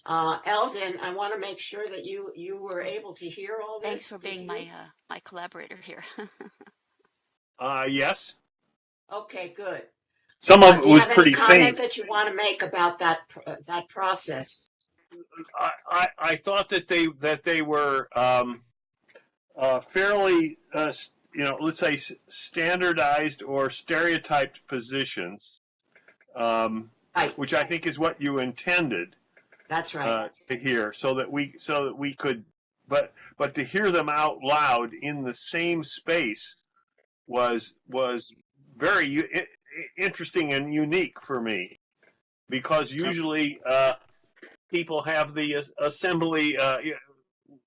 Eldon, I want to make sure that you were able to hear all this. Thanks for being my collaborator here. Yes. Okay, good. Some of it was pretty faint. Do you have any comment that you want to make about that process? I thought that they were fairly let's say standardized or stereotyped positions, right. Which I think is what you intended. That's right. To hear, so that we could, but to hear them out loud in the same space was very interesting and unique for me, because usually people have the assembly,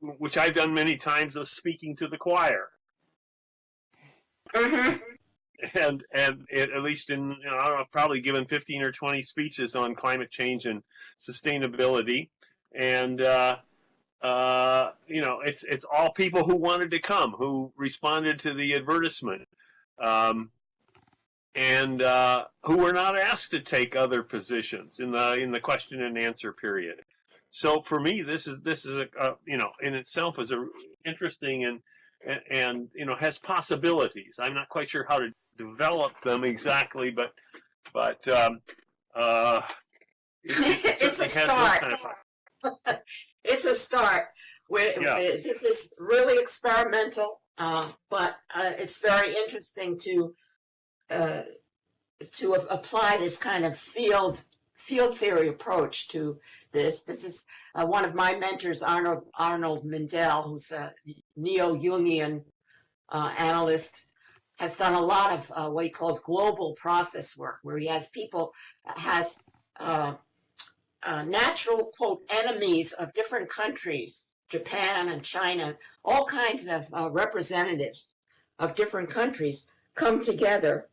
which I've done many times, of speaking to the choir. Mm-hmm. And at least in, I don't know, I've probably given 15 or 20 speeches on climate change and sustainability, and it's all people who wanted to come, who responded to the advertisement, and who were not asked to take other positions in the question and answer period. So for me, this is a in itself is a interesting and has possibilities. I'm not quite sure how to develop them exactly, but it's a start. It's a start. This is really experimental, but it's very interesting to apply this kind of field theory approach to this. This is one of my mentors, Arnold Mindell, who's a neo-Jungian analyst, has done a lot of what he calls global process work, where he has natural, quote, enemies of different countries, Japan and China, all kinds of representatives of different countries come together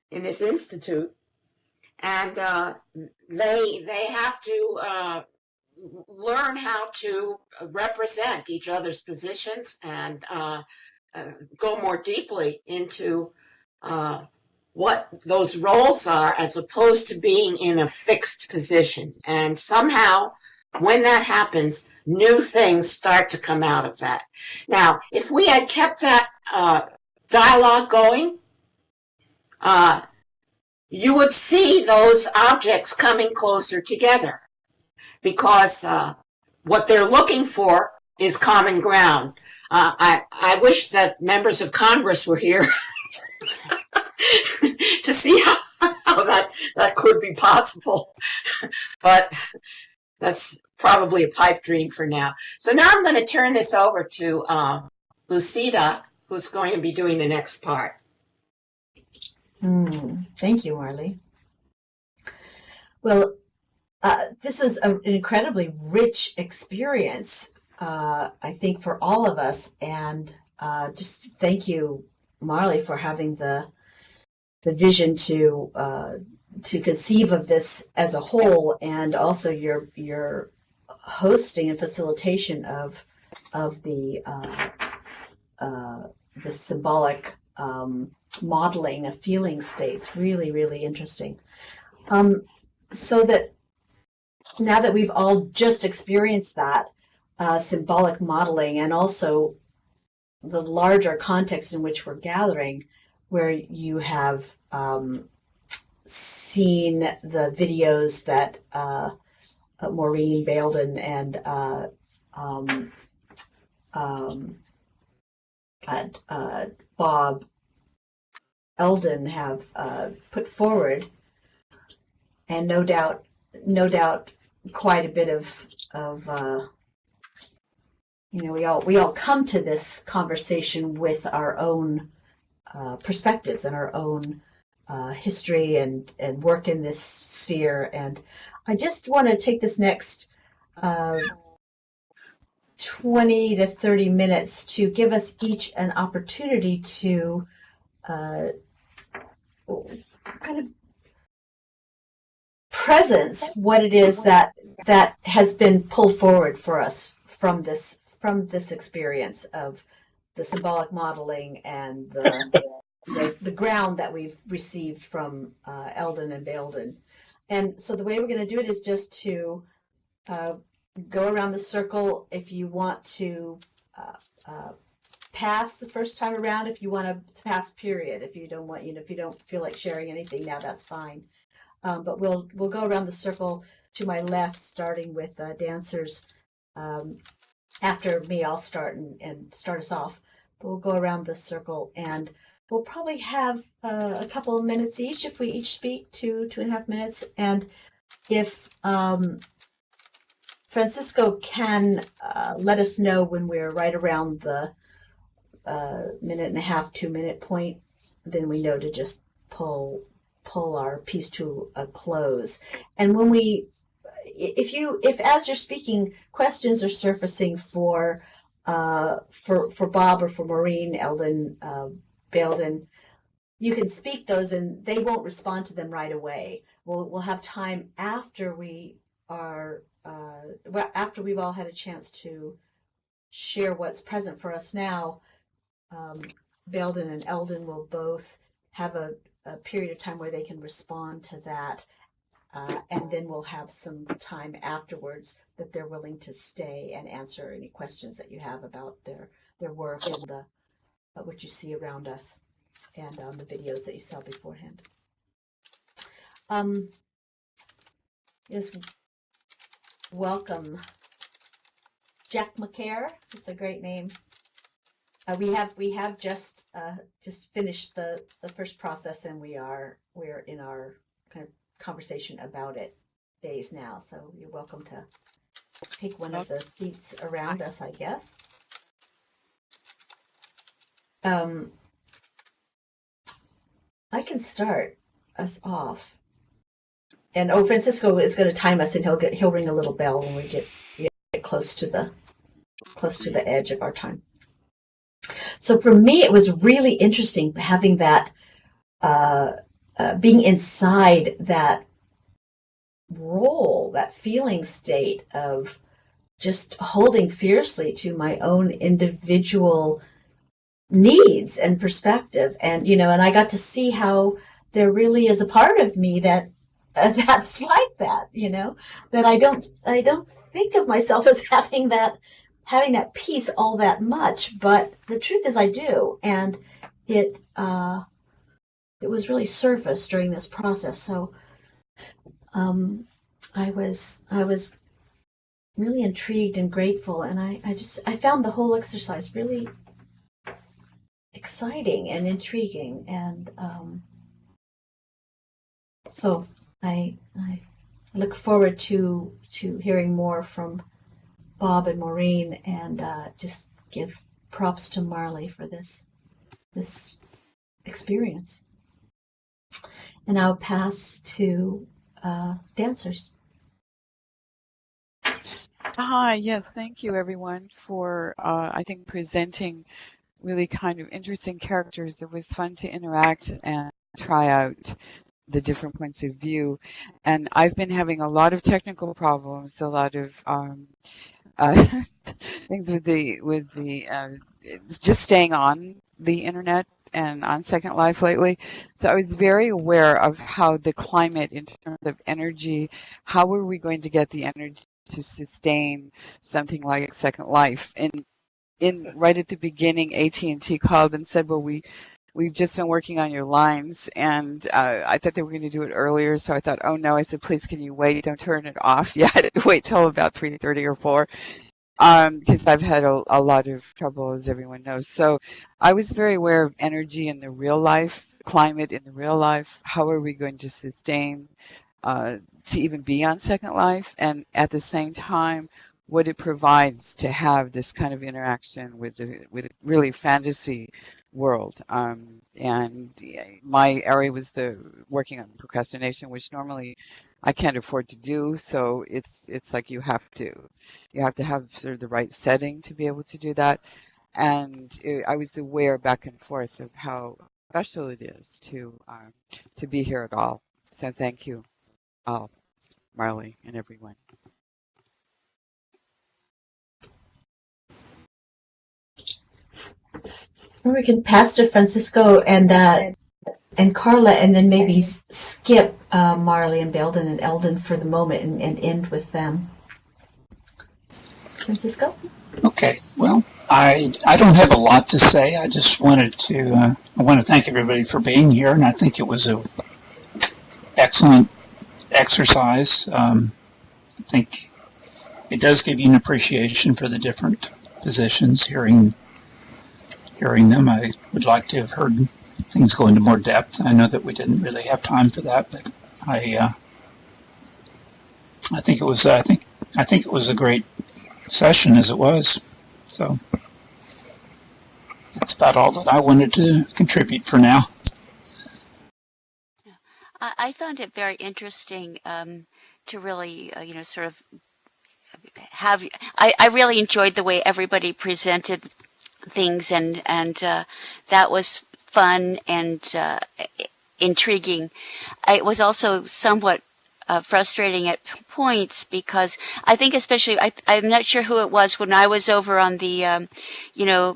in this institute, and they have to learn how to represent each other's positions and go more deeply into what those roles are, as opposed to being in a fixed position. And somehow, when that happens, new things start to come out of that. Now, if we had kept that dialogue going, you would see those objects coming closer together, because what they're looking for is common ground. I wish that members of Congress were here to see how that could be possible. But that's probably a pipe dream for now. So now I'm going to turn this over to Lucida, who's going to be doing the next part. Thank you, Marley. Well, this was an incredibly rich experience, I think, for all of us. And just thank you, Marley, for having the vision to conceive of this as a whole, and also your hosting and facilitation of the symbolic modeling of feeling states. Really, really interesting. So that now that we've all just experienced that symbolic modeling, and also the larger context in which we're gathering, where you have seen the videos that Maureen Bailden and Bob Eldon have put forward, and no doubt quite a bit of we all come to this conversation with our own perspectives and our own history and work in this sphere. And I just want to take this next 20 to 30 minutes to give us each an opportunity to kind of presence what it is that has been pulled forward for us from this experience of the symbolic modeling and the ground that we've received from Eldon and Bailden. And so the way we're going to do it is just to go around the circle if you want to pass the first time around. If you want to pass, period. If you don't want, if you don't feel like sharing anything now, that's fine. But we'll go around the circle to my left, starting with dancers. After me, I'll start and start us off. But we'll go around the circle, and we'll probably have a couple of minutes each if we each speak, 2.5 minutes. And if Francisco can let us know when we're right around the 1.5, 2 minute point, then we know to just pull our piece to a close. And when if as you're speaking, questions are surfacing for Bob or for Maureen, Eldon, Belden, you can speak those, and they won't respond to them right away. We'll have time after we are after we've all had a chance to share what's present for us now. Belden and Eldon will both have a period of time where they can respond to that. And then we'll have some time afterwards that they're willing to stay and answer any questions that you have about their work and what you see around us and the videos that you saw beforehand. Yes, welcome, Jack McCare. It's a great name. We have just finished the first process, and we're in our kind of conversation about it phase now. So you're welcome to take one of the seats around us, I guess. I can start us off, and Francisco is going to time us, and he'll ring a little bell when we get close to the edge of our time. So for me, it was really interesting having that, being inside that role, that feeling state of just holding fiercely to my own individual needs and perspective. And, and I got to see how there really is a part of me that that's like that, that I don't think of myself as having that peace all that much, but the truth is I do. And it was really surfaced during this process. So I was really intrigued and grateful, and I found the whole exercise really exciting and intriguing, and so I look forward to hearing more from Bob and Maureen, and just give props to Marley for this experience. And I'll pass to dancers. Hi, yes, thank you everyone for, I think, presenting really kind of interesting characters. It was fun to interact and try out the different points of view. And I've been having a lot of technical problems, a lot of things with the just staying on the internet and on Second Life lately. So I was very aware of how the climate in terms of energy, how are we going to get the energy to sustain something like Second Life? And right at the beginning, AT&T called and said, well, we've just been working on your lines, and I thought they were going to do it earlier, so I thought, oh no. I said, please, can you wait? Don't turn it off yet. Wait till about 3:30 or 4, because I've had a lot of trouble, as everyone knows. So I was very aware of energy in the real life, climate in the real life. How are we going to sustain to even be on Second Life, and at the same time, what it provides to have this kind of interaction with really fantasy world. And my area was working on procrastination, which normally I can't afford to do. So it's like you have to have sort of the right setting to be able to do that. And I was aware back and forth of how special it is to be here at all. So thank you, all, Marley and everyone. Or we can pass to Francisco and Carla, and then maybe skip Marley and Belden and Eldon for the moment and end with them. Francisco? Okay, well, I don't have a lot to say. I just wanted to I want to thank everybody for being here, and I think it was a excellent exercise. I think it does give you an appreciation for the different positions. Hearing them, I would like to have heard things go into more depth. I know that we didn't really have time for that, but I think it was a great session as it was. So that's about all that I wanted to contribute for now. I found it very interesting to really, sort of have. I really enjoyed the way everybody presented things, and that was fun and intriguing. It was also somewhat frustrating at points because I think especially I'm not sure who it was when I was over on the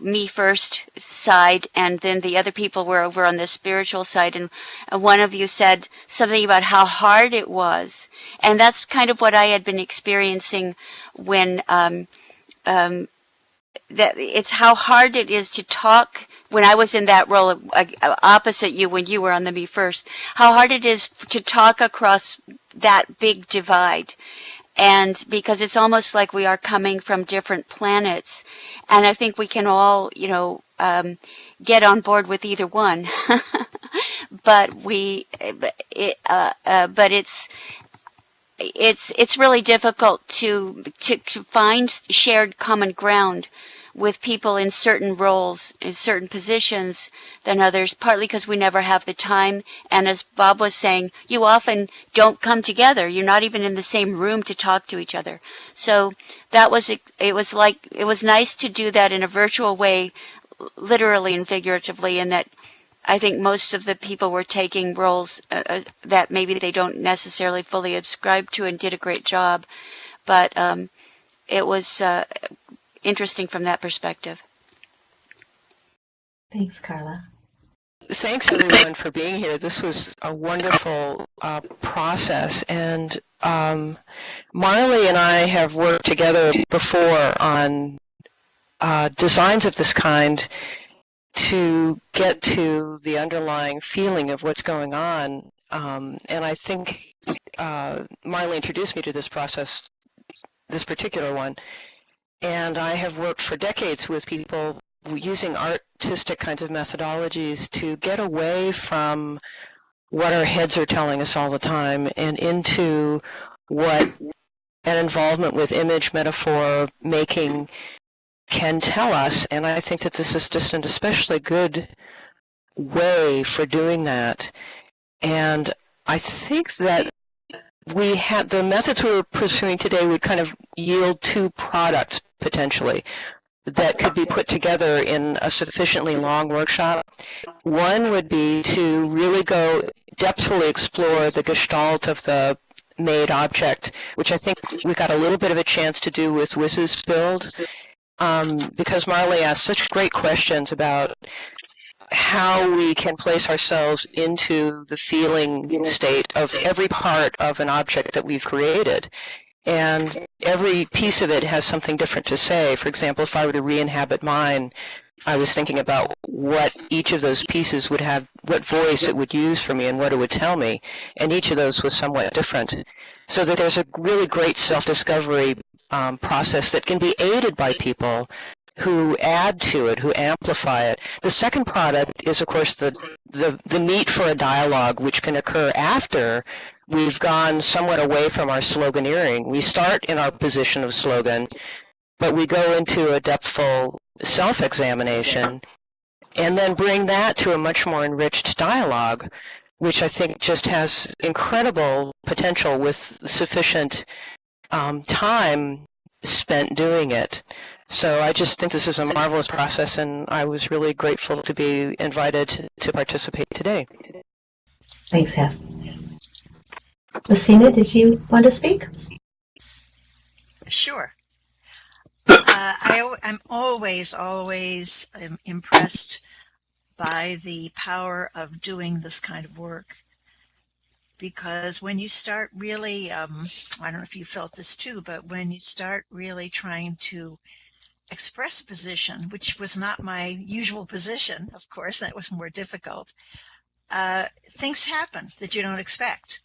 me first side, and then the other people were over on the spiritual side, and one of you said something about how hard it was, and that's kind of what I had been experiencing when that it's how hard it is to talk when I was in that role opposite you when you were on the me first, how hard it is to talk across that big divide. And because it's almost like we are coming from different planets, and I think we can all, get on board with either one. But it's really difficult to find shared common ground with people in certain roles, in certain positions than others, partly because we never have the time. And as Bob was saying, you often don't come together. You're not even in the same room to talk to each other. So it was nice to do that in a virtual way, literally and figuratively, in that I think most of the people were taking roles that maybe they don't necessarily fully ascribe to and did a great job. But it was interesting from that perspective. Thanks, Carla. Thanks, everyone, for being here. This was a wonderful process. And Marley and I have worked together before on designs of this kind to get to the underlying feeling of what's going on. And I think Marley introduced me to this process, this particular one. And I have worked for decades with people using artistic kinds of methodologies to get away from what our heads are telling us all the time and into what an involvement with image, metaphor, making can tell us. And I think that this is just an especially good way for doing that. And I think that the methods we're pursuing today would kind of yield two products potentially that could be put together in a sufficiently long workshop. One would be to really go depthfully explore the gestalt of the made object, which I think we got a little bit of a chance to do with Wiz's build, because Marley asked such great questions about how we can place ourselves into the feeling state of every part of an object that we've created. And every piece of it has something different to say. For example, if I were to re-inhabit mine, I was thinking about what each of those pieces would have, what voice it would use for me and what it would tell me. And each of those was somewhat different. So that there's a really great self-discovery process that can be aided by people who add to it, who amplify it. The second product is, of course, the need for a dialogue, which can occur after we've gone somewhat away from our sloganeering. We start in our position of slogan, but we go into a depthful self-examination and then bring that to a much more enriched dialogue, which I think just has incredible potential with sufficient time spent doing it. So I just think this is a marvelous process, and I was really grateful to be invited to participate today. Thanks, Hef. Lucina, did you want to speak? Sure. I'm always impressed by the power of doing this kind of work. because when you start really, I don't know if you felt this too, but when you start really trying to express a position, which was not my usual position, of course, that was more difficult, things happen that you don't expect,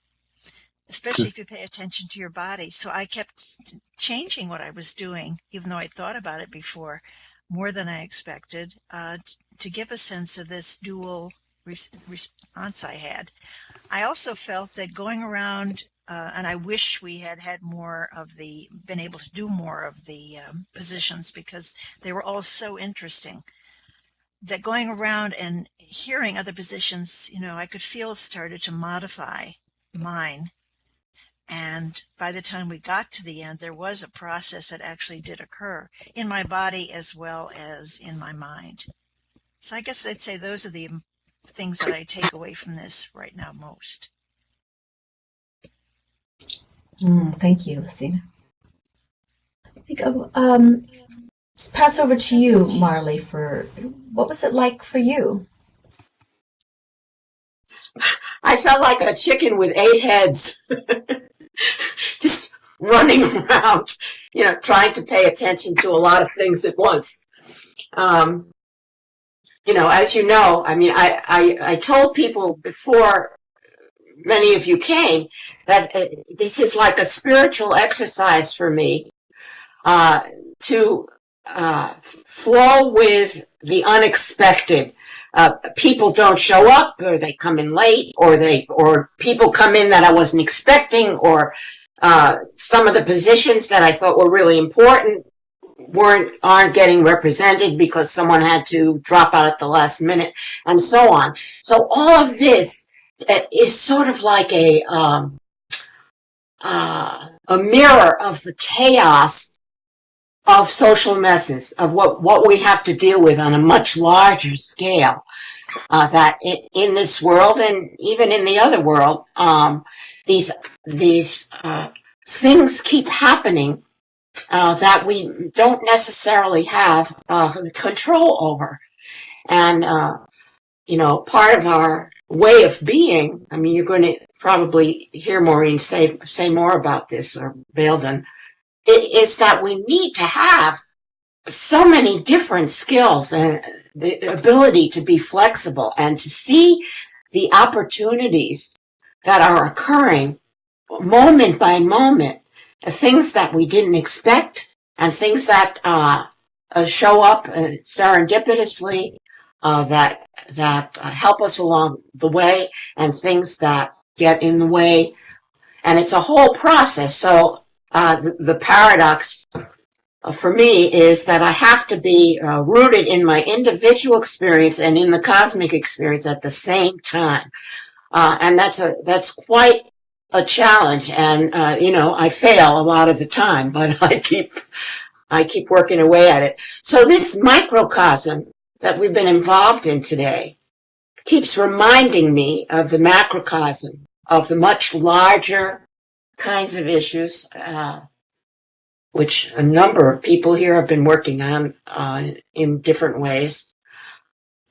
especially if you pay attention to your body. So I kept changing what I was doing, even though I thought about it before, more than I expected, to give a sense of this dual response I had. I also felt that going around, and I wish we had been able to do more of the positions, because they were all so interesting, that going around and hearing other positions, I could feel started to modify mine. And by the time we got to the end, there was a process that actually did occur in my body as well as in my mind. So I guess I'd say those are the things that I take away from this right now most. Thank you, Lucina. I think let's pass over to you, Marley, for what was it like for you? I felt like a chicken with 8 heads, just running around, trying to pay attention to a lot of things at once. As you know, I told people before many of you came that this is like a spiritual exercise for me, to flow with the unexpected. People don't show up, or they come in late, or people come in that I wasn't expecting, or some of the positions that I thought were really important aren't getting represented because someone had to drop out at the last minute, and so on. So all of this is sort of like a mirror of the chaos of social messes, of what we have to deal with on a much larger scale, that in this world and even in the other world, these things keep happening that we don't necessarily have control over. And, part of our way of being, you're going to probably hear Maureen say more about this, or Belden, is that we need to have so many different skills and the ability to be flexible and to see the opportunities that are occurring moment by moment, things that we didn't expect and things that show up serendipitously, that help us along the way, and things that get in the way. And it's a whole process. So the paradox for me is that I have to be rooted in my individual experience and in the cosmic experience at the same time. And that's quite a challenge. And, I fail a lot of the time, but I keep working away at it. So this microcosm that we've been involved in today keeps reminding me of the macrocosm of the much larger kinds of issues, which a number of people here have been working on in different ways.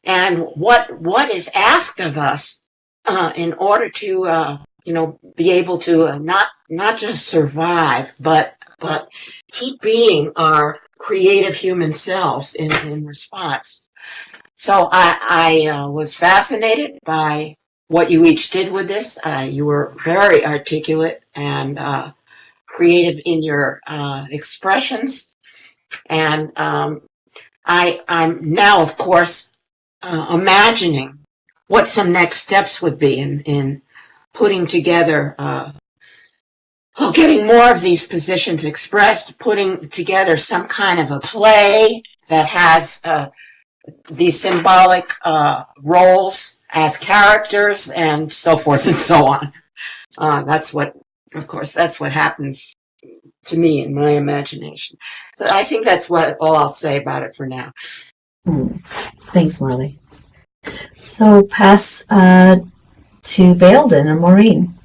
And what is asked of us in order to be able to not just survive, but keep being our creative human selves in response. So I was fascinated by what you each did with this. You were very articulate and creative in your expressions. And I'm now, of course, imagining what some next steps would be in putting together, getting more of these positions expressed, putting together some kind of a play that has these symbolic roles as characters and so forth and so on. That's what happens to me in my imagination. So I think that's all I'll say about it for now. Thanks, Marley. So pass to Belden or Maureen.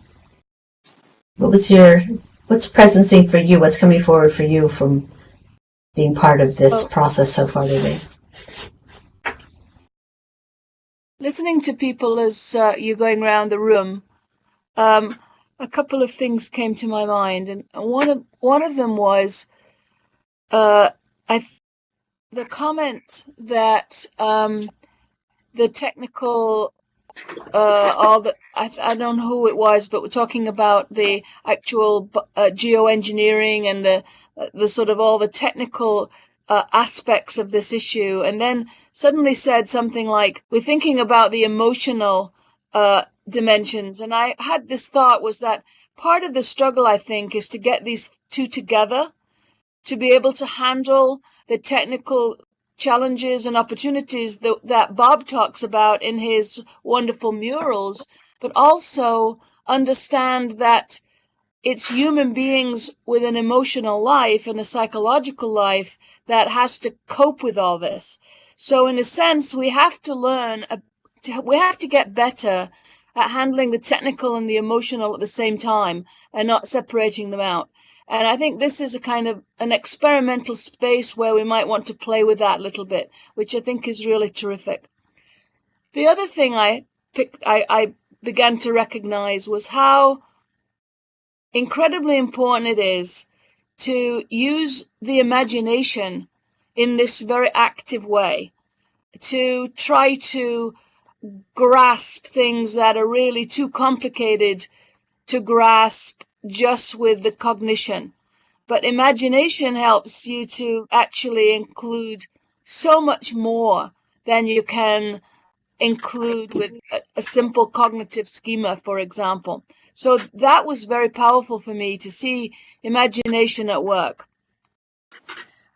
What's presencing for you? What's coming forward for you from being part of this process so far today? Listening to people as you're going around the room, a couple of things came to my mind, and one of them was the comment that the technical I don't know who it was, but we're talking about the actual geoengineering and the sort of all the technical aspects of this issue, and then suddenly said something like, we're thinking about the emotional dimensions. And I had this thought, was that part of the struggle, I think, is to get these two together, to be able to handle the technical challenges and opportunities that Bob talks about in his wonderful murals, but also understand that it's human beings with an emotional life and a psychological life that has to cope with all this. So in a sense, we have to learn, we have to get better at handling the technical and the emotional at the same time and not separating them out. And I think this is a kind of an experimental space where we might want to play with that a little bit, which I think is really terrific. The other thing I began to recognize was how incredibly important it is to use the imagination in this very active way, to try to grasp things that are really too complicated to grasp just with the cognition. But imagination helps you to actually include so much more than you can include with a simple cognitive schema, for example. So that was very powerful for me to see imagination at work.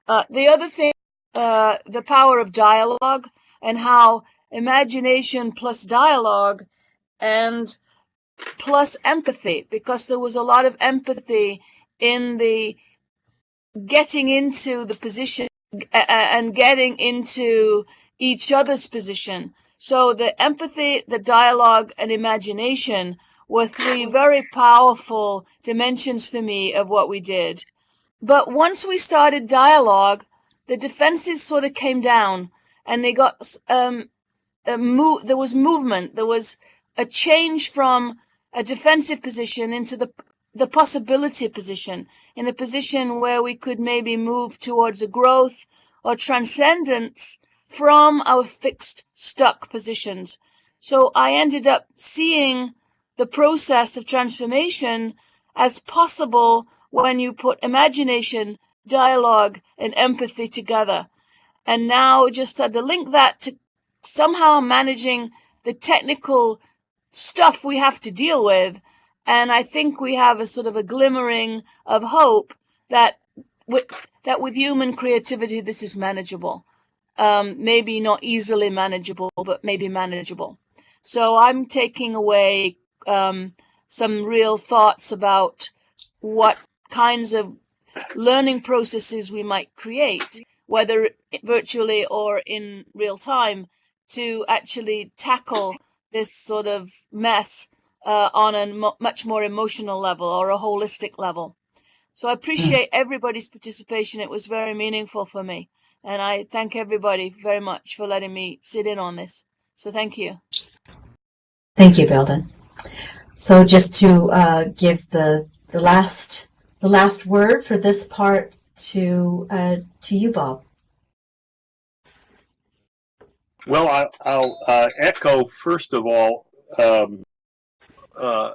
The other thing, the power of dialogue, and how imagination plus dialogue and plus empathy, because there was a lot of empathy in the getting into the position and getting into each other's position. So the empathy, the dialogue, and imagination were three very powerful dimensions for me of what we did. But once we started dialogue, the defenses sort of came down, and they got there was movement. There was a change from a defensive position into the possibility position, in a position where we could maybe move towards a growth or transcendence from our fixed, stuck positions. So I ended up seeing the process of transformation as possible when you put imagination, dialogue, and empathy together. And now just had to link that to somehow managing the technical stuff we have to deal with. And I think we have a sort of a glimmering of hope that with human creativity, this is manageable. Maybe not easily manageable, but maybe manageable. So I'm taking away some real thoughts about what kinds of learning processes we might create, whether virtually or in real time, to actually tackle this sort of mess on a much more emotional level or a holistic level. So I appreciate everybody's participation. It was very meaningful for me. And I thank everybody very much for letting me sit in on this. So thank you. Thank you, Belden. So just to give the last word for this part to you, Bob. Well, I'll echo, first of all, a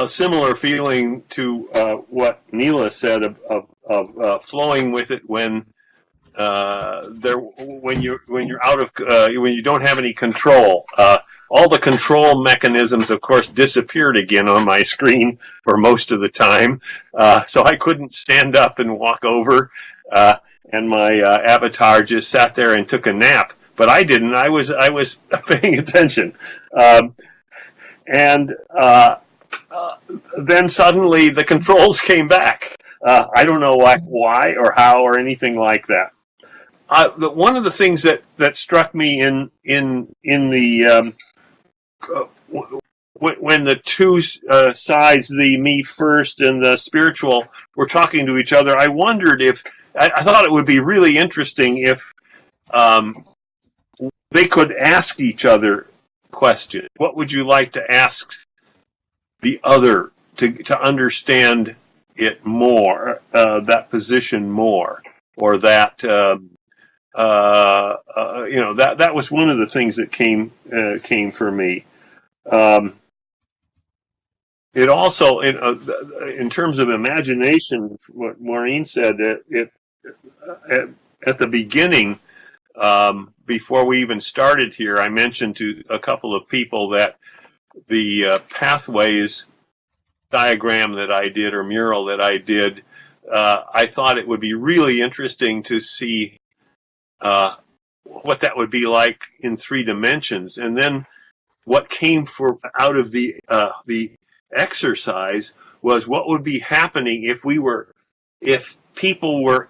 similar feeling to what Niela said of flowing with it when you're out of when you don't have any control. All the control mechanisms, of course, disappeared again on my screen for most of the time, so I couldn't stand up and walk over, and my avatar just sat there and took a nap. But I didn't. I was paying attention, and then suddenly the controls came back. I don't know why or how or anything like that. One of the things that struck me in the when the two sides, the me first and the spiritual, were talking to each other, I wondered if I thought it would be really interesting if they could ask each other questions. What would you like to ask the other, to understand it more, that position more, or that that was one of the things that came for me. It also, in terms of imagination, what Maureen said, at the beginning, before we even started here, I mentioned to a couple of people that the pathways diagram that I did, or mural that I did, I thought it would be really interesting to see what that would be like in 3 dimensions. And then what came out of the exercise was what would be happening if people were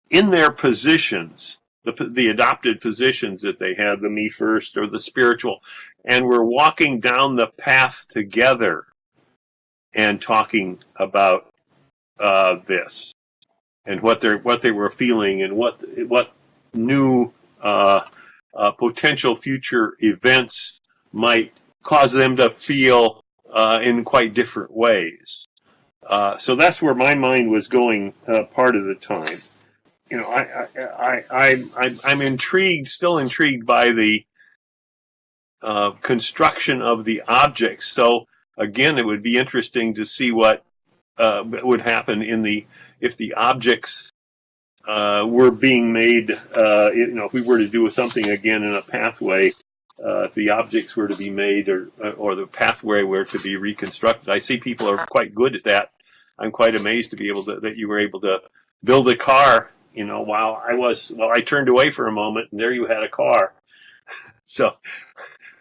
in their positions, the adopted positions that they had, the me first or the spiritual, and were walking down the path together and talking about this and what they were feeling, and what new potential future events might cause them to feel in quite different ways. So that's where my mind was going part of the time. I'm intrigued, still intrigued by the construction of the objects. So again, it would be interesting to see what would happen if the objects were being made. If we were to do something again in a pathway, if the objects were to be made, or the pathway were to be reconstructed. I see people are quite good at that. I'm quite amazed that you were able to build a car. While I turned away for a moment, and there you had a car. So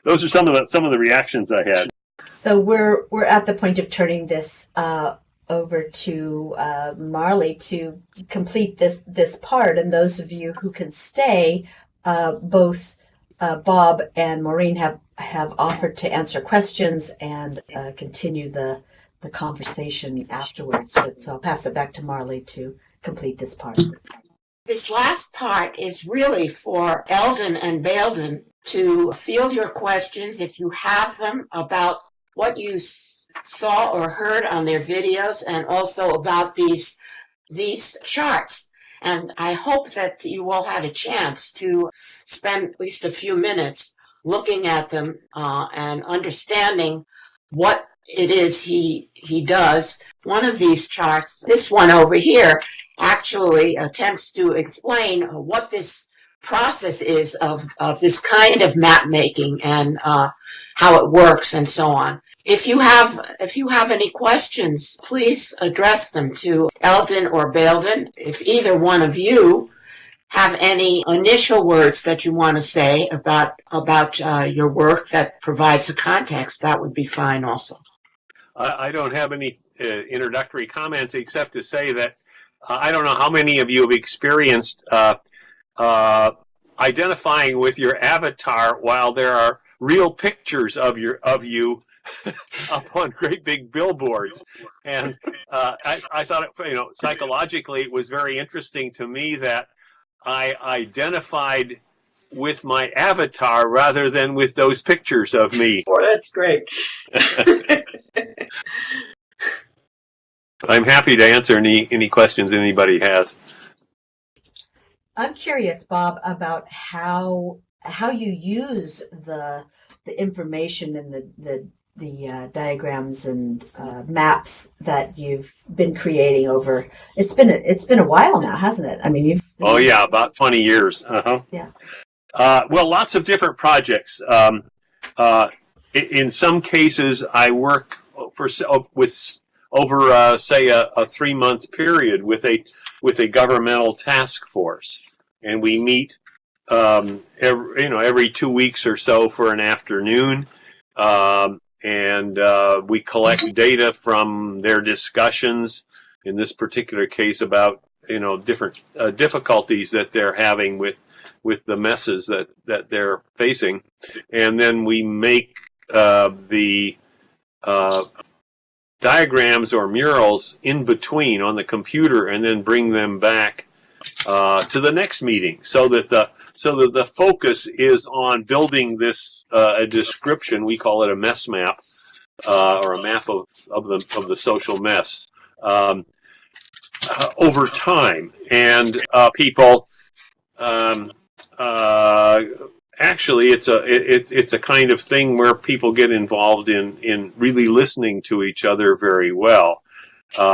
those are some of the reactions I had. So we're at the point of turning this over to Marley to complete this part, and those of you who can stay, both Bob and Maureen have offered to answer questions and continue the conversation afterwards. But so I'll pass it back to Marley to complete this part. This last part is really for Eldon and Baildon to field your questions, if you have them, about what you saw or heard on their videos, and also about these charts. And I hope that you all had a chance to spend at least a few minutes looking at them and understanding what it is he does. One of these charts, this one over here, actually attempts to explain what this process is of this kind of map making, and how it works, and so on. If you have any questions, please address them to Eldon or Baildon. If either one of you have any initial words that you want to say about your work that provides a context, that would be fine also. I don't have any introductory comments except to say that I don't know how many of you have experienced identifying with your avatar while there are real pictures of you up on great big billboards. And I thought, psychologically, it was very interesting to me that I identified with my avatar rather than with those pictures of me. Well, that's great. I'm happy to answer any questions anybody has. I'm curious, Bob, about how you use the information and the diagrams and maps that you've been creating over. It's been a while now, hasn't it? I mean, about 20 years. Yeah. Well, lots of different projects. In some cases, I work over say a 3-month period with a governmental task force, and we meet every 2 weeks or so for an afternoon, and we collect data from their discussions. In this particular case, about different difficulties that they're having with the messes that they're facing, and then we make the diagrams or murals in between on the computer, and then bring them back to the next meeting, so that the focus is on building this a description. We call it a mess map or a map of the social mess over time, and people. Actually, it's a kind of thing where people get involved in really listening to each other very well,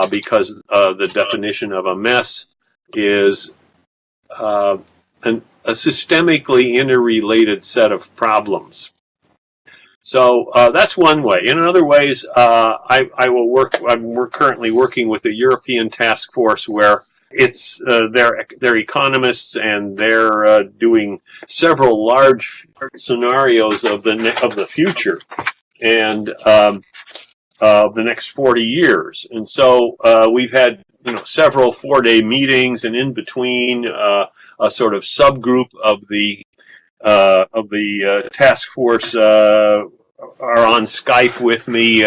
because the definition of a mess is a systemically interrelated set of problems. So that's one way. In other ways, I will work. We're currently working with a European task force where it's they're economists, and they're doing several large scenarios of the future and of the next 40 years. And so we've had several 4-day meetings, and in between a sort of subgroup of the task force are on Skype with me,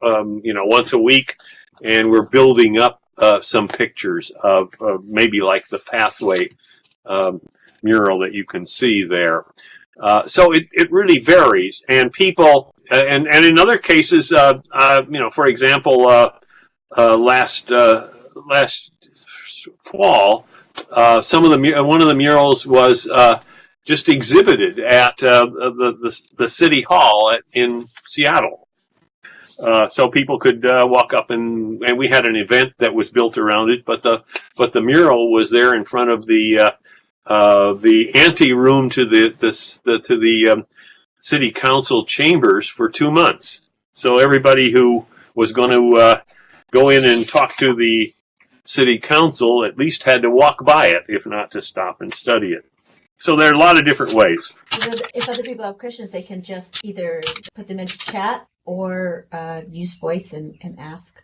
once a week, and we're building up some pictures of maybe like the pathway mural that you can see there. So it really varies, and people, and in other cases, for example, last fall, one of the murals was just exhibited at the city hall in Seattle. So people could walk up, and we had an event that was built around it, but the mural was there in front of the ante room to the city council chambers for 2 months. So everybody who was going to go in and talk to the city council at least had to walk by it, if not to stop and study it. So there are a lot of different ways. If other people have questions, they can just either put them into chat or use voice and ask.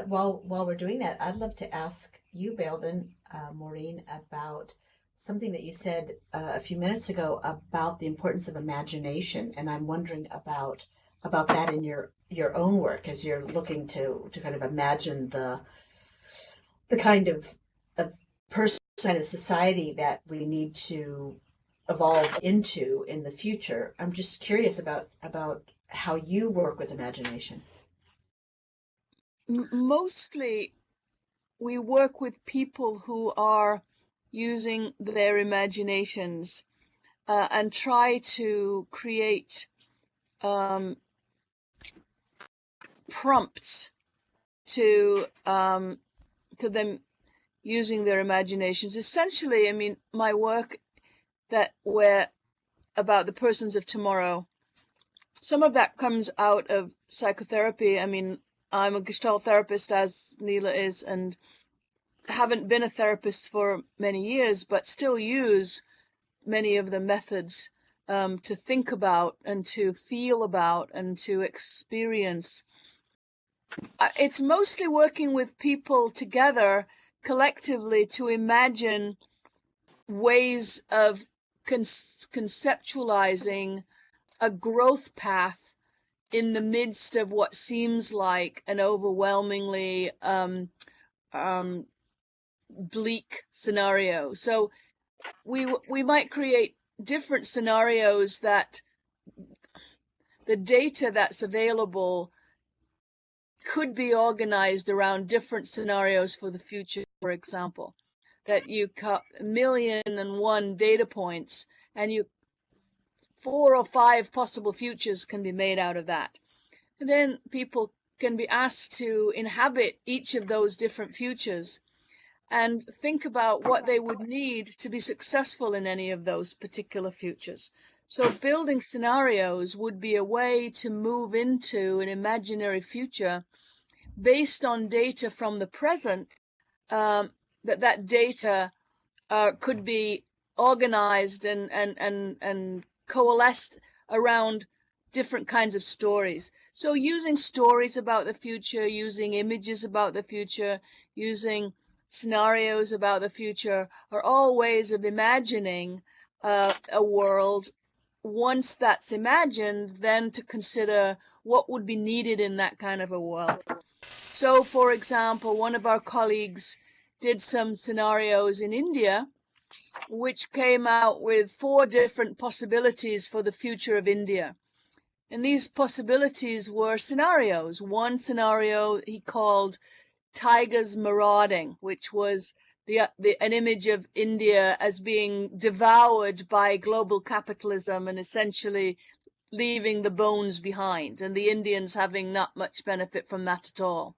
While we're doing that, I'd love to ask you, Belden, Maureen, about something that you said a few minutes ago about the importance of imagination, and I'm wondering about that in your own work as you're looking to kind of imagine the kind of person, kind of society that we need to evolve into in the future. I'm just curious about how you work with imagination. Mostly, we work with people who are using their imaginations and try to create prompts to them using their imaginations. Essentially, I mean, my work where about the persons of tomorrow, some of that comes out of psychotherapy. I mean, I'm a Gestalt therapist, as Niela is, and haven't been a therapist for many years, but still use many of the methods to think about and to feel about and to experience. It's mostly working with people together collectively to imagine ways of conceptualizing a growth path in the midst of what seems like an overwhelmingly bleak scenario. So we might create different scenarios that the data that's available could be organized around different scenarios for the future, for example, that you cut 1,000,001 data points, and 4 or 5 possible futures can be made out of that. And then people can be asked to inhabit each of those different futures and think about what they would need to be successful in any of those particular futures. So building scenarios would be a way to move into an imaginary future based on data from the present, that data could be organized and coalesced around different kinds of stories. So using stories about the future, using images about the future, using scenarios about the future are all ways of imagining a world. Once that's imagined, then to consider what would be needed in that kind of a world. So, for example, one of our colleagues did some scenarios in India, which came out with 4 different possibilities for the future of India. And these possibilities were scenarios. One scenario he called tigers marauding, which was an image of India as being devoured by global capitalism and essentially leaving the bones behind, and the Indians having not much benefit from that at all.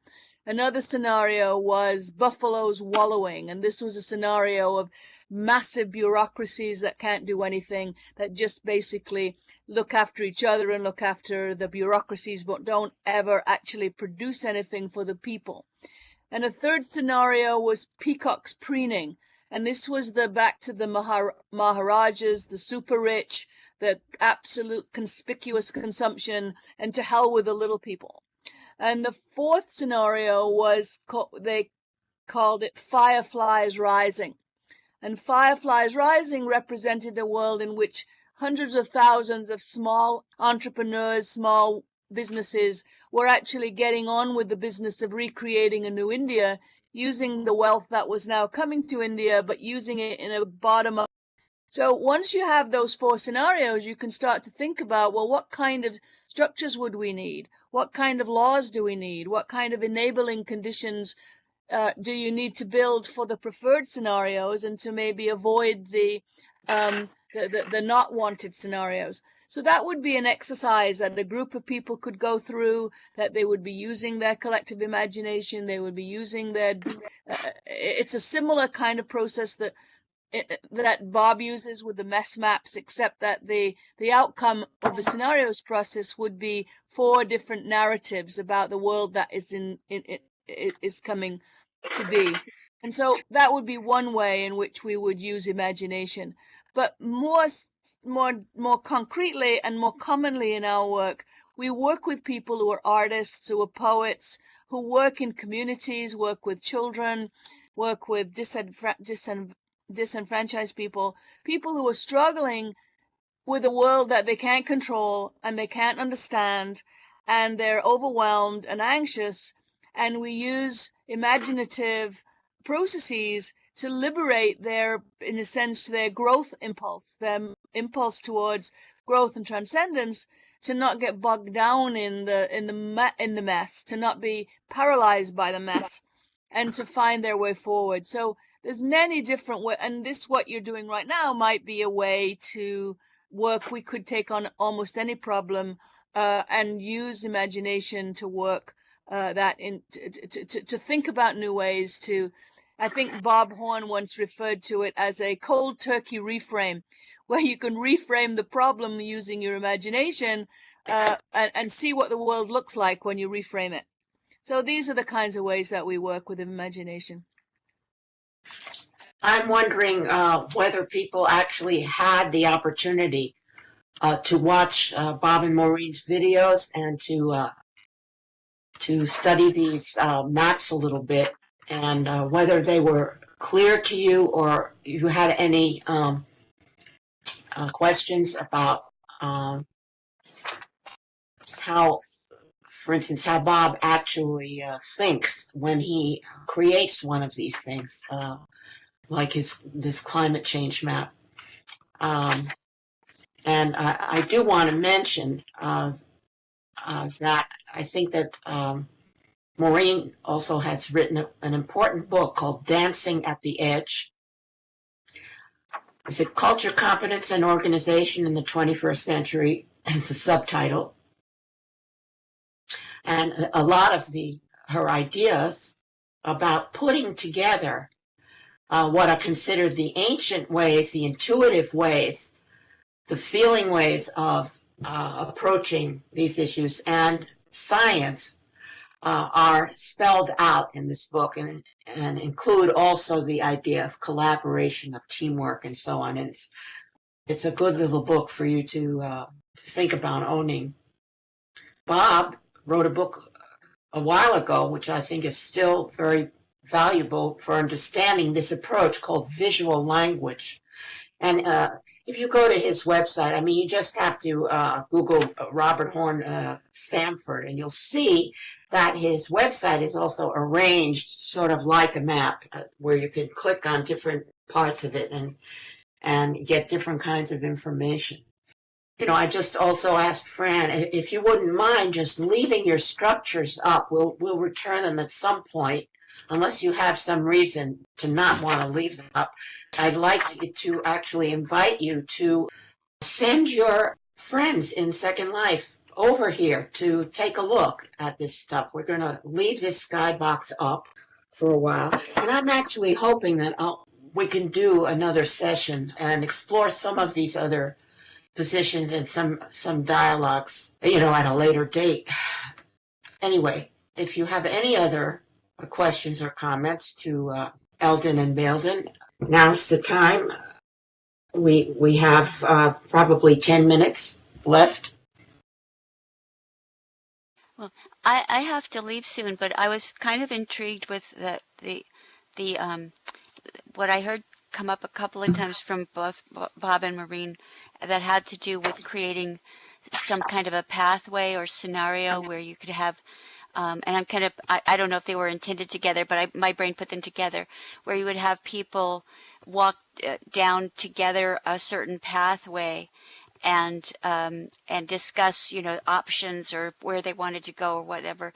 Another scenario was buffaloes wallowing, and this was a scenario of massive bureaucracies that can't do anything, that just basically look after each other and look after the bureaucracies, but don't ever actually produce anything for the people. And a third scenario was peacocks preening. And this was back to the Maharajas, the super rich, the absolute conspicuous consumption, and to hell with the little people. And the fourth scenario was, they called it Fireflies Rising. And Fireflies Rising represented a world in which hundreds of thousands of small entrepreneurs, small businesses were actually getting on with the business of recreating a new India, using the wealth that was now coming to India, but using it in a bottom-up. So once you have those four scenarios, you can start to think about, well, what kind of structures would we need? What kind of laws do we need? What kind of enabling conditions do you need to build for the preferred scenarios and to maybe avoid the not wanted scenarios? So that would be an exercise that a group of people could go through, that they would be using their collective imagination, they would be using their, it's a similar kind of process that Bob uses with the mess maps, except that the outcome of the scenarios process would be 4 different narratives about the world that is coming to be. And so that would be one way in which we would use imagination. But more concretely and more commonly in our work, we work with people who are artists, who are poets, who work in communities, work with children, work with disenfranchised people who are struggling with a world that they can't control and they can't understand, and they're overwhelmed and anxious. And we use imaginative processes to liberate in a sense, their growth impulse, their impulse towards growth and transcendence, to not get bogged down in the mess, to not be paralyzed by the mess, and to find their way forward. So there's many different ways, and what you're doing right now might be a way to work. We could take on almost any problem and use imagination to work to think about new ways to. I think Bob Horn once referred to it as a cold turkey reframe, where you can reframe the problem using your imagination and see what the world looks like when you reframe it. So these are the kinds of ways that we work with imagination. I'm wondering whether people actually had the opportunity to watch Bob and Maureen's videos and to study these maps a little bit, and whether they were clear to you or you had any questions about how, for instance, how Bob actually thinks when he creates one of these things, like this climate change map. And I do want to mention that I think that Maureen also has written an important book called Dancing at the Edge. Is it Culture, Competence, and Organization in the 21st Century is the subtitle. And a lot of her ideas about putting together what are considered the ancient ways, the intuitive ways, the feeling ways of approaching these issues and science are spelled out in this book, and include also the idea of collaboration, of teamwork, and so on. And it's a good little book for you to think about owning. Bob wrote a book a while ago, which I think is still very valuable for understanding this approach, called visual language. And if you go to his website, I mean, you just have to Google Robert Horn Stanford, and you'll see that his website is also arranged sort of like a map, where you can click on different parts of it and get different kinds of information. I just also asked Fran if you wouldn't mind just leaving your structures up. We'll return them at some point, unless you have some reason to not want to leave them up. I'd like to actually invite you to send your friends in Second Life over here to take a look at this stuff. We're going to leave this skybox up for a while, and I'm actually hoping that we can do another session and explore some of these other positions and some dialogues, at a later date. Anyway, if you have any other questions or comments to Eldon and Belden, now's the time. We have probably 10 minutes left. Well, I have to leave soon, but I was kind of intrigued with the what I heard come up a couple of times from both Bob and Maureen that had to do with creating some kind of a pathway or scenario where you could have, and I don't know if they were intended together, but my brain put them together, where you would have people walk down together a certain pathway and discuss, options or where they wanted to go or whatever.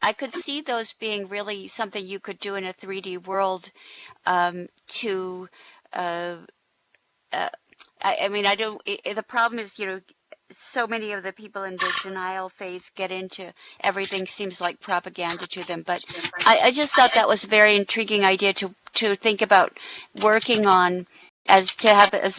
I could see those being really something you could do in a 3D world to. The problem is, so many of the people in the denial phase get into everything seems like propaganda to them. But I just thought that was a very intriguing idea to think about working on. As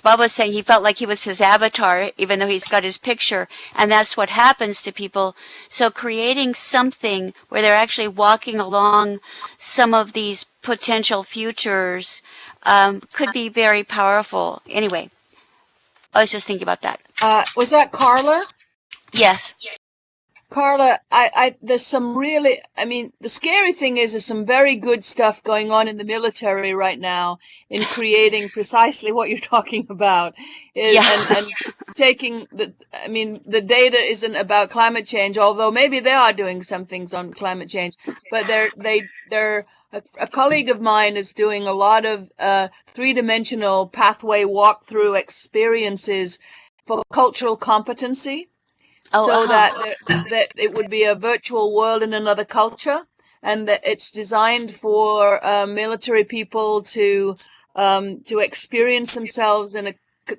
Bob was saying, he felt like he was his avatar, even though he's got his picture, and that's what happens to people. So creating something where they're actually walking along some of these potential futures could be very powerful. Anyway, I was just thinking about that. Was that Carla? Yes. Carla, there's some really, the scary thing is there's some very good stuff going on in the military right now in creating precisely what you're talking about. And taking the data isn't about climate change, although maybe they are doing some things on climate change, but a colleague of mine is doing a lot of three-dimensional pathway walkthrough experiences for cultural competency. That it would be a virtual world in another culture, and that it's designed for military people to experience themselves in a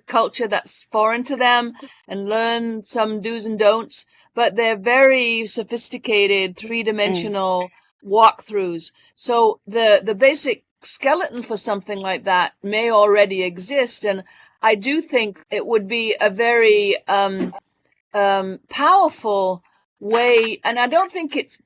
culture that's foreign to them and learn some do's and don'ts. But they're very sophisticated three-dimensional walkthroughs. So the basic skeleton for something like that may already exist, and I do think it would be a very powerful way, and I don't think it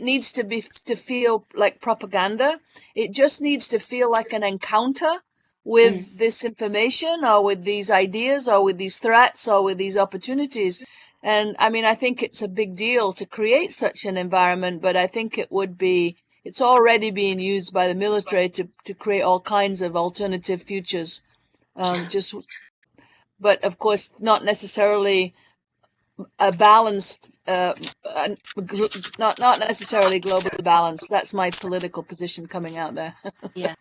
needs to feel like propaganda. It just needs to feel like an encounter with this information or with these ideas or with these threats or with these opportunities. And I think it's a big deal to create such an environment, but I think it's already being used by the military to create all kinds of alternative futures. But of course, not necessarily a balanced, not necessarily globally balanced. That's my political position coming out there. Yeah.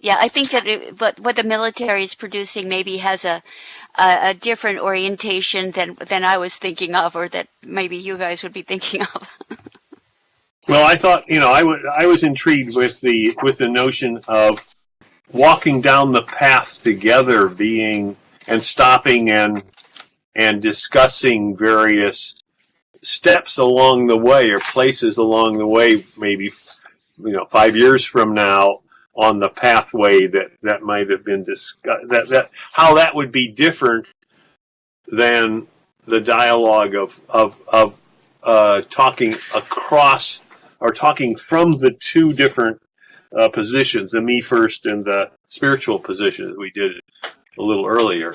Yeah, I think that what the military is producing maybe has a different orientation than I was thinking of, or that maybe you guys would be thinking of. Well, I thought, I was intrigued with the notion of walking down the path together, and stopping and discussing various steps along the way or places along the way, maybe 5 years from now, on the pathway that might have been discussed, that how that would be different than the dialogue of talking across or talking from the two different positions, the me first and the spiritual position that we did a little earlier,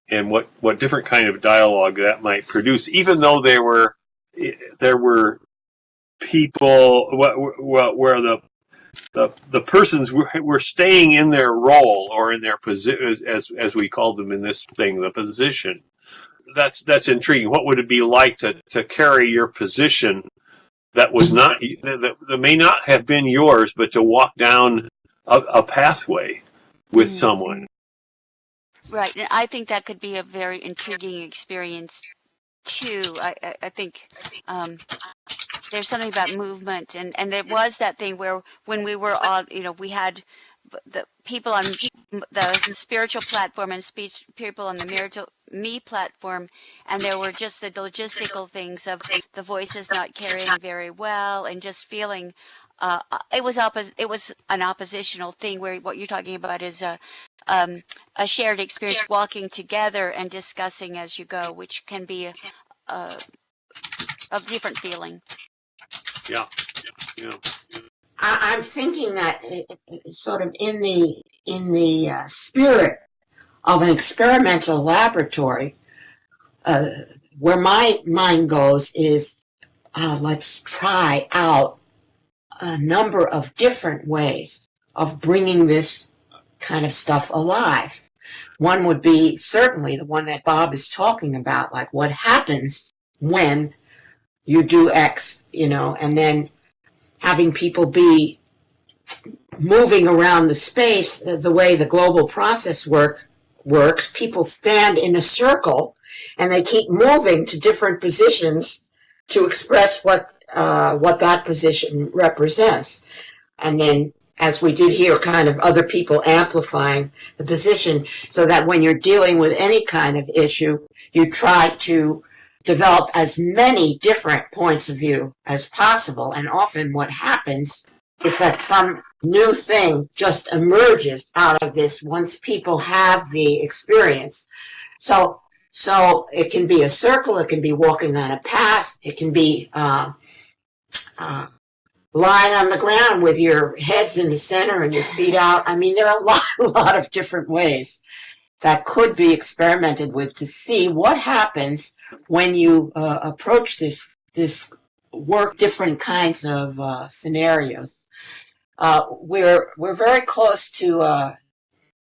and what different kind of dialogue that might produce, even though there were people where the persons were staying in their role or in their position, as we called them in this thing, the position. That's intriguing. What would it be like to carry your position that may not have been yours, but to walk down a pathway with someone? Right, and I think that could be a very intriguing experience too. I think there's something about movement, and there was that thing where when we were all, we had the people on the spiritual platform and speech people on the me platform, and there were just the logistical things of the voices not carrying very well, and just feeling it was an oppositional thing where what you're talking about is a shared experience, walking together and discussing as you go, which can be a different feeling. Yeah. Yeah. I'm thinking that sort of in the spirit of an experimental laboratory, where my mind goes is, let's try out a number of different ways of bringing this kind of stuff alive. One would be certainly the one that Bob is talking about, like what happens when you do X, and then having people be moving around the space the way the global process works. People stand in a circle and they keep moving to different positions to express what that position represents. And then, as we did here, kind of other people amplifying the position, so that when you're dealing with any kind of issue, you try to develop as many different points of view as possible. And often what happens is that some new thing just emerges out of this once people have the experience. So it can be a circle, it can be walking on a path, it can be lying on the ground with your heads in the center and your feet out. I mean, there are a lot of different ways that could be experimented with to see what happens when you approach this work, different kinds of scenarios. We're very close to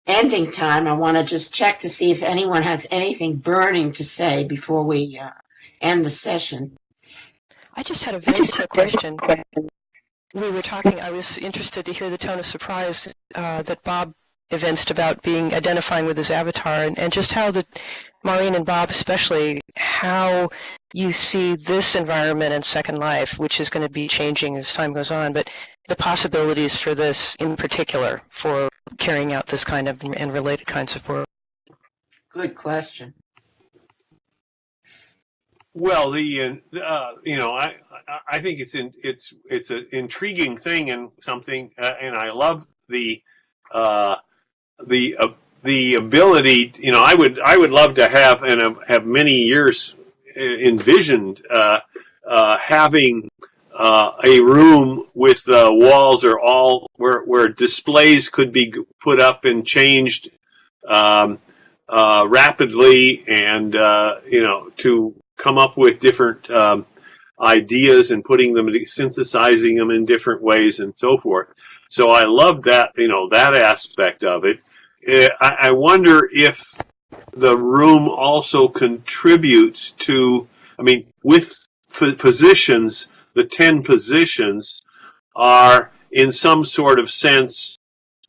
ending time. I want to just check to see if anyone has anything burning to say before we end the session. I just had a very quick question. We were talking, I was interested to hear the tone of surprise that Bob evinced about identifying with his avatar, and just how Maureen and Bob especially, how you see this environment in Second Life, which is going to be changing as time goes on, but the possibilities for this in particular for carrying out this kind of and related kinds of work. Good question. Well, I think it's an intriguing thing and something, and I love the ability. I would love to have and have many years envisioned having a room with walls or all where displays could be put up and changed rapidly, and to come up with different ideas and synthesizing them in different ways and so forth. So I love that, that aspect of it. I wonder if the room also contributes to, with positions, the 10 positions are in some sort of sense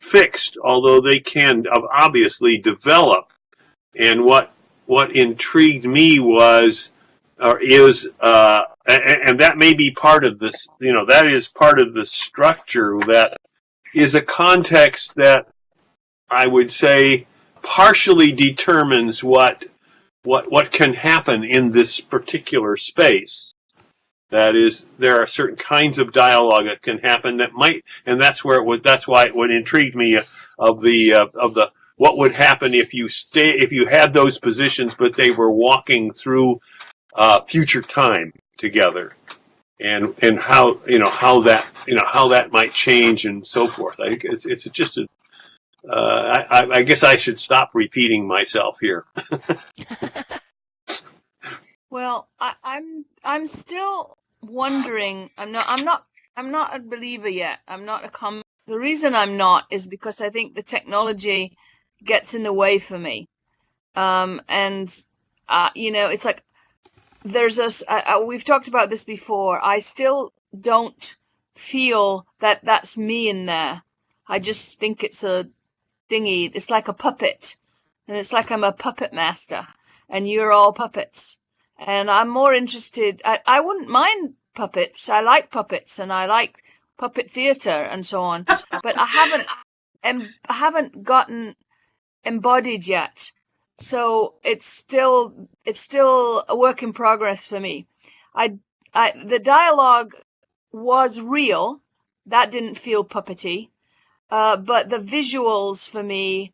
fixed, although they can obviously develop. And what intrigued me is and that may be part of this, that is part of the structure, that is a context that I would say partially determines what can happen in this particular space. That is, there are certain kinds of dialogue that can happen that might, and that's why it would intrigue me of the what would happen if you had those positions, but they were walking through future time together, and how that might change and so forth. I think it's just I guess I should stop repeating myself here. Well, I'm still wondering. I'm not a believer yet. I'm not a The reason I'm not is because I think the technology gets in the way for me. It's like there's we've talked about this before. I still don't feel that that's me in there. I just think it's a thingy. It's like a puppet. and it's like I'm a puppet master, and you're all puppets. And I'm more interested. I wouldn't mind puppets. I like puppets, and I like puppet theater and so on. But I haven't gotten embodied yet. So it's still a work in progress for me. The dialogue was real. That didn't feel puppety. But the visuals for me,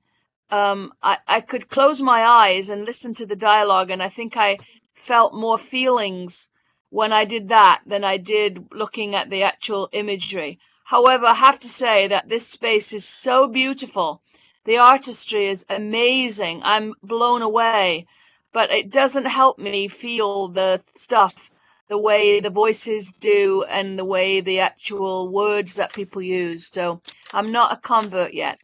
I could close my eyes and listen to the dialogue, and I think I felt more feelings when I did that than I did looking at the actual imagery. However, I have to say that this space is so beautiful. The artistry is amazing. I'm blown away, but it doesn't help me feel the stuff the way the voices do and the way the actual words that people use. So I'm not a convert yet.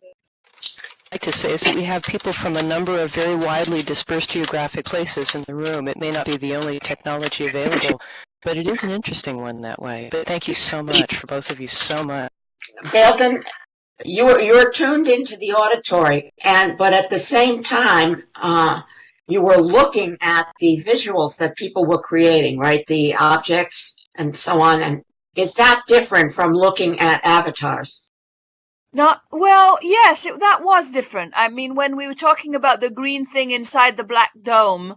Like to say is that we have people from a number of very widely dispersed geographic places in the room. It may not be the only technology available, but it is an interesting one that way. But thank you so much, for both of you so much. Belton, you're tuned into the auditory, but at the same time, you were looking at the visuals that people were creating, right? The objects and so on. And is that different from looking at avatars? Well, yes, that was different. I mean, when we were talking about the green thing inside the black dome,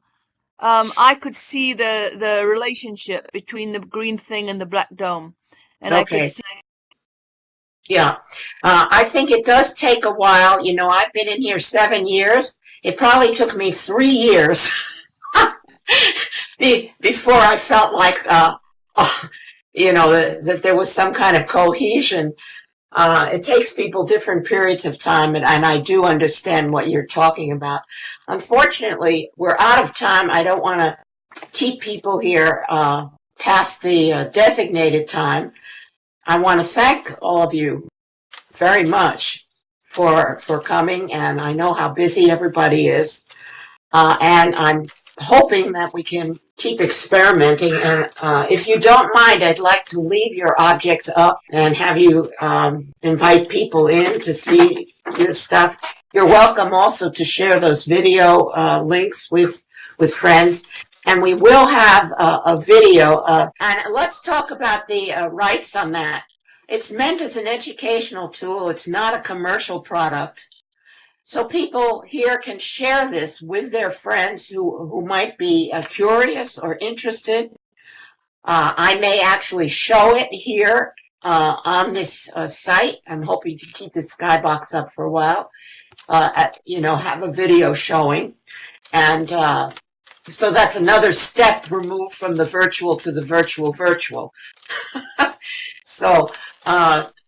I could see the relationship between the green thing and the black dome. And okay. I could see. Yeah. I think it does take a while. You know, I've been in here 7 years. It probably took me 3 years before I felt like, that there was some kind of cohesion. It takes people different periods of time, and I do understand what you're talking about. Unfortunately, we're out of time. I don't want to keep people here past the designated time. I want to thank all of you very much for coming, and I know how busy everybody is, and I'm hoping that we can keep experimenting. And if you don't mind, I'd like to leave your objects up and have you invite people in to see this stuff. You're welcome also to share those video links with friends. And we will have a video. And let's talk about the rights on that. It's meant as an educational tool. It's not a commercial product. So people here can share this with their friends who might be curious or interested. I may actually show it here on this site. I'm hoping to keep this skybox up for a while. Have a video showing. And so that's another step removed from the virtual to the virtual. So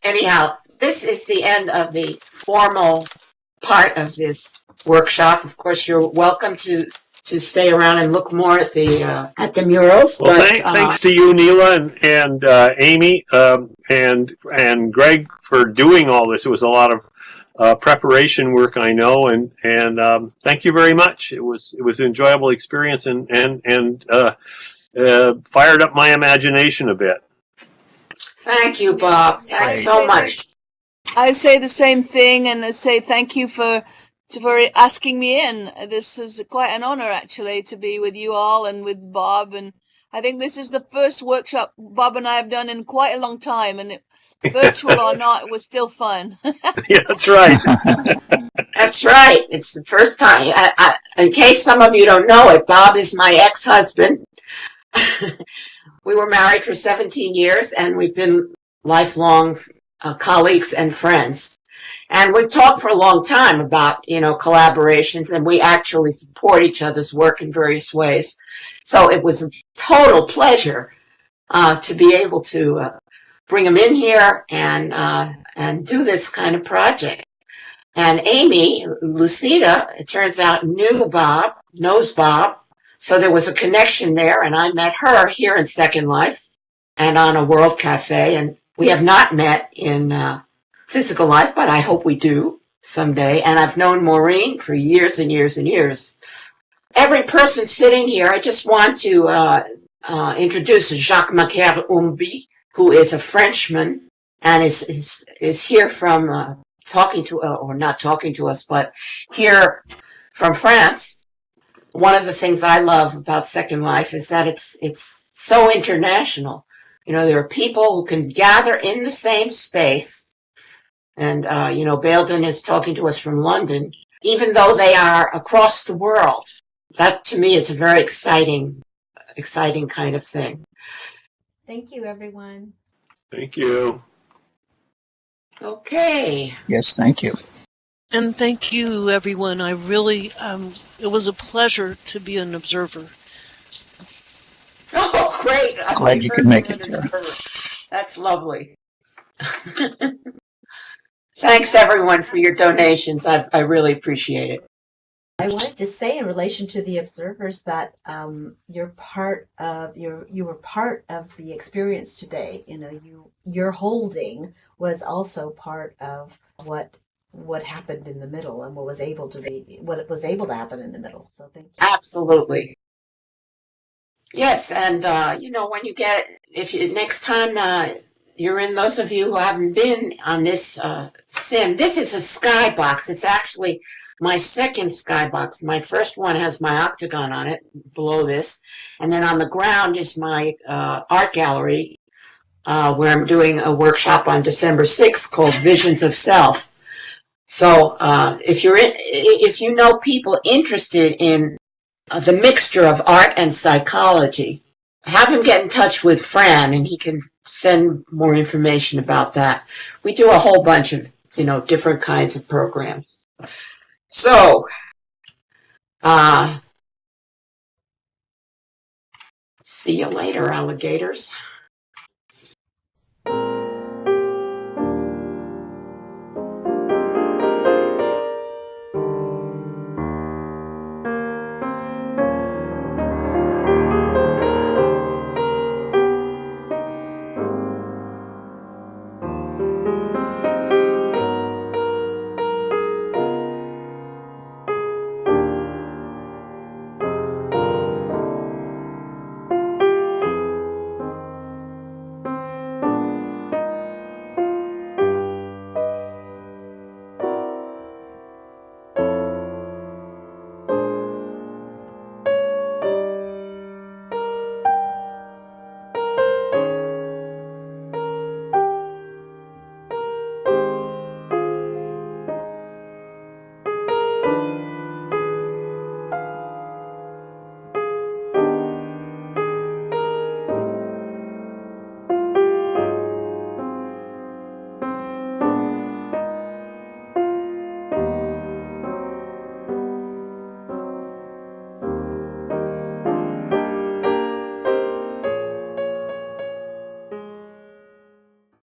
anyhow, this is the end of the formal part of this workshop. Of course, you're welcome to stay around and look more at the murals. Well, thanks to you, Niela, and Amy, and Greg for doing all this. It was a lot of preparation work, I know, and thank you very much. It was an enjoyable experience and fired up my imagination a bit. Thank you, Bob. Thanks so much. I say the same thing, and I say thank you for asking me in. This is quite an honor, actually, to be with you all and with Bob. And I think this is the first workshop Bob and I have done in quite a long time. And virtual or not, it was still fun. Yeah, that's right. That's right. It's the first time. In case some of you don't know it, Bob is my ex-husband. We were married for 17 years, and we've been lifelong colleagues and friends. And we've talked for a long time about, collaborations, and we actually support each other's work in various ways. So it was a total pleasure to be able to bring him in here and do this kind of project. And Amy, Lucida, it turns out, knows Bob. So there was a connection there, and I met her here in Second Life and on a World Cafe. And we have not met in physical life, but I hope we do someday. And I've known Maureen for years and years and years. Every person sitting here, I just want to introduce Jacques Macaire-Umbi, who is a Frenchman and is here from not talking to us, but here from France. One of the things I love about Second Life is that it's so international. You know, there are people who can gather in the same space, and you know, Baildon is talking to us from London, even though they are across the world. That to me is a very exciting kind of thing. Thank you, everyone. Thank you. Okay. Yes, thank you. And thank you, everyone. I really, it was a pleasure to be an observer. Oh, great. Glad you could make it, Tara. That's lovely. Thanks, everyone, for your donations. I really appreciate it. I wanted to say in relation to the observers that you're part of you were part of the experience today. You know, your holding was also part of what happened in the middle and what was able to happen in the middle. So thank you. Absolutely. Yes, and you know, when you if you next time you're in, those of you who haven't been on this sim, this is a skybox. It's actually my second skybox. My first one has my Octagon on it below this, and then on the ground is my art gallery where I'm doing a workshop on December 6th called Visions of Self. So if you know people interested in the mixture of art and psychology, have him get in touch with Fran and he can send more information about that. We do a whole bunch of, you know, different kinds of programs. So, see you later, alligators.